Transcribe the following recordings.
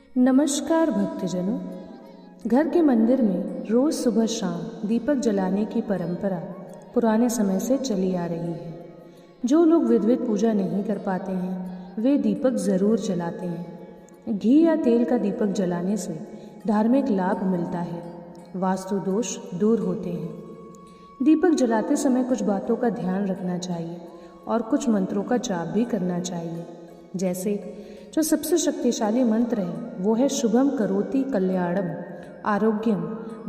नमस्कार भक्तजनों। घर के मंदिर में रोज सुबह शाम दीपक जलाने की परंपरा पुराने समय से चली आ रही है। जो लोग विधिवत पूजा नहीं कर पाते हैं वे दीपक ज़रूर जलाते हैं। घी या तेल का दीपक जलाने से धार्मिक लाभ मिलता है, वास्तु दोष दूर होते हैं। दीपक जलाते समय कुछ बातों का ध्यान रखना चाहिए और कुछ मंत्रों का जाप भी करना चाहिए। जैसे जो सबसे शक्तिशाली मंत्र है वो है शुभम करोति कल्याणम आरोग्यम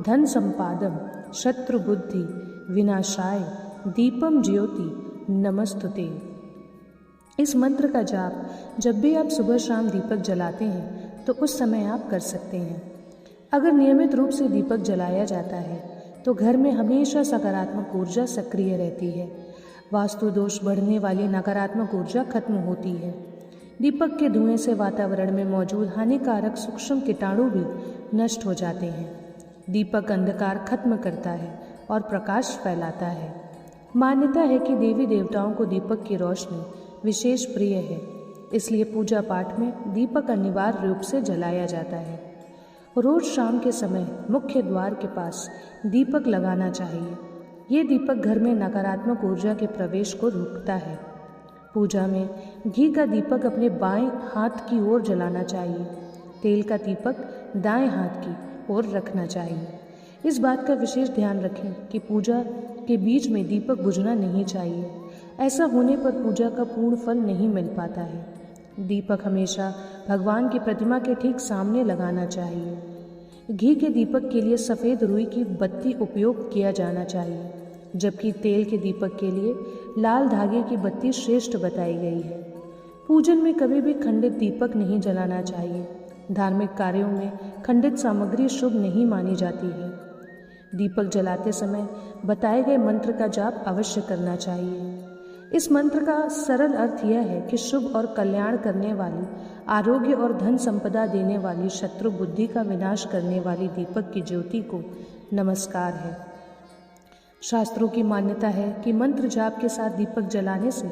धन संपादम शत्रु बुद्धि विनाशाय दीपम ज्योति नमस्तुते। इस मंत्र का जाप जब भी आप सुबह शाम दीपक जलाते हैं तो उस समय आप कर सकते हैं। अगर नियमित रूप से दीपक जलाया जाता है तो घर में हमेशा सकारात्मक ऊर्जा सक्रिय रहती है, वास्तु दोष बढ़ने वाली नकारात्मक ऊर्जा खत्म होती है। दीपक के धुएं से वातावरण में मौजूद हानिकारक सूक्ष्म कीटाणु भी नष्ट हो जाते हैं। दीपक अंधकार खत्म करता है और प्रकाश फैलाता है। मान्यता है कि देवी देवताओं को दीपक की रोशनी विशेष प्रिय है, इसलिए पूजा पाठ में दीपक अनिवार्य रूप से जलाया जाता है। रोज शाम के समय मुख्य द्वार के पास दीपक लगाना चाहिए। ये दीपक घर में नकारात्मक ऊर्जा के प्रवेश को रोकता है। पूजा में घी का दीपक अपने बाएं हाथ की ओर जलाना चाहिए। तेल का दीपक दाएं हाथ की ओर रखना चाहिए। इस बात का विशेष ध्यान रखें कि पूजा के बीच में दीपक बुझना नहीं चाहिए। ऐसा होने पर पूजा का पूर्ण फल नहीं मिल पाता है। दीपक हमेशा भगवान की प्रतिमा के ठीक सामने लगाना चाहिए। घी के दीपक के लिए सफ़ेद रुई की बत्ती उपयोग किया जाना चाहिए, जबकि तेल के दीपक के लिए लाल धागे की बत्ती श्रेष्ठ बताई गई है। पूजन में कभी भी खंडित दीपक नहीं जलाना चाहिए। धार्मिक कार्यों में खंडित सामग्री शुभ नहीं मानी जाती है। दीपक जलाते समय बताए गए मंत्र का जाप अवश्य करना चाहिए। इस मंत्र का सरल अर्थ यह है कि शुभ और कल्याण करने वाली, आरोग्य और धन संपदा देने वाली, शत्रु बुद्धि का विनाश करने वाली दीपक की ज्योति को नमस्कार है। शास्त्रों की मान्यता है कि मंत्र जाप के साथ दीपक जलाने से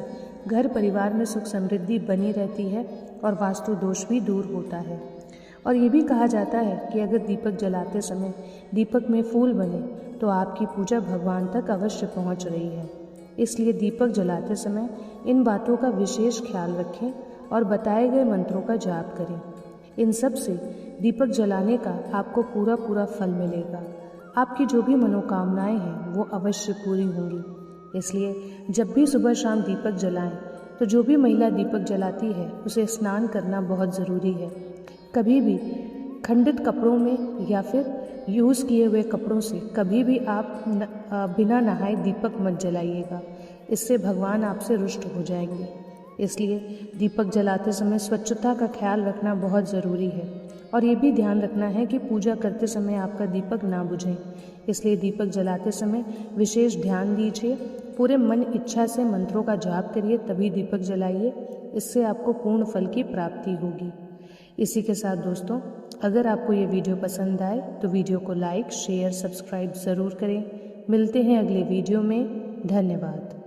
घर परिवार में सुख समृद्धि बनी रहती है और वास्तु दोष भी दूर होता है। और ये भी कहा जाता है कि अगर दीपक जलाते समय दीपक में फूल बने तो आपकी पूजा भगवान तक अवश्य पहुंच रही है। इसलिए दीपक जलाते समय इन बातों का विशेष ख्याल रखें और बताए गए मंत्रों का जाप करें। इन सब से दीपक जलाने का आपको पूरा फल मिलेगा। आपकी जो भी मनोकामनाएं हैं वो अवश्य पूरी होंगी। इसलिए जब भी सुबह शाम दीपक जलाएं तो जो भी महिला दीपक जलाती है उसे स्नान करना बहुत ज़रूरी है। कभी भी खंडित कपड़ों में या फिर यूज़ किए हुए कपड़ों से कभी भी आप बिना नहाए दीपक मत जलाइएगा, इससे भगवान आपसे रुष्ट हो जाएंगे। इसलिए दीपक जलाते समय स्वच्छता का ख्याल रखना बहुत ज़रूरी है और ये भी ध्यान रखना है कि पूजा करते समय आपका दीपक ना बुझे। इसलिए दीपक जलाते समय विशेष ध्यान दीजिए। पूरे मन इच्छा से मंत्रों का जाप करिए, तभी दीपक जलाइए। इससे आपको पूर्ण फल की प्राप्ति होगी। इसी के साथ दोस्तों, अगर आपको ये वीडियो पसंद आए तो वीडियो को लाइक, शेयर, सब्सक्राइब ज़रूर करें। मिलते हैं अगले वीडियो में। धन्यवाद।